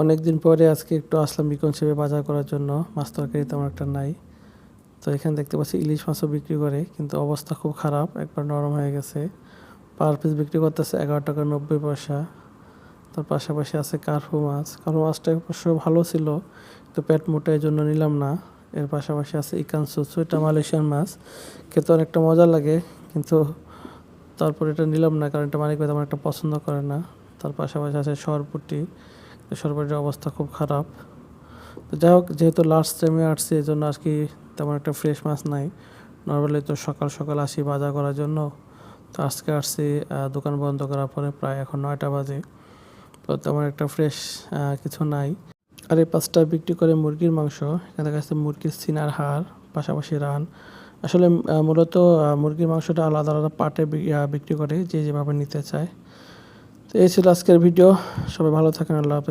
অনেকদিন পরে আজকে একটু আসলাম বিকন শেপে বাজার করার জন্য। মাছ তরকারি তেমন একটা নাই। তো এখানে দেখতে পাচ্ছি ইলিশ মাছও বিক্রি করে, কিন্তু অবস্থা খুব খারাপ, একবার নরম হয়ে গেছে। পার পিস বিক্রি করতেছে 11 টাকা 90 পয়সা। তার পাশাপাশি আছে কার্পু মাছ। কার্পু মাছটা অবশ্য ভালো ছিল, তো পেট মোটা এই জন্য নিলাম না। এর পাশাপাশি আছে ইকান সুসু, এটা মালয়েশিয়ান মাছ, খেতে অনেকটা মজা লাগে, কিন্তু তারপর এটা নিলাম না কারণ এটা মালিক ভাই তেমন একটা পছন্দ করে না। তার পাশাপাশি আছে সরপুঁটি, সরপুঁটির অবস্থা খুব খারাপ। তো যাই হোক, যেহেতু লাস্ট টাইমে আসছি এই জন্য আর কি তেমন একটা ফ্রেশ মাছ নাই। নর্মালি তো সকাল সকাল আসি বাজার করার জন্য, তো আজকে আসছি দোকান বন্ধ করার পরে, প্রায় এখন 9টা বাজে। তো তেমন একটা ফ্রেশ কিছু নাই। আর এই পাঁচটা বিক্রি করে মুরগির মাংস, এখানে দেখা যাচ্ছে মুরগির সিনার হাড়, পাশাপাশি রান। আসলে মূলত মুরগির মাংসটা আলাদা আলাদা পার্টে বিক্রি করে, যে যেভাবে নিতে চায়। তো এই ছিল আজকের ভিডিও। সবাই ভালো থাকেন, আল্লাহ হাফেজ।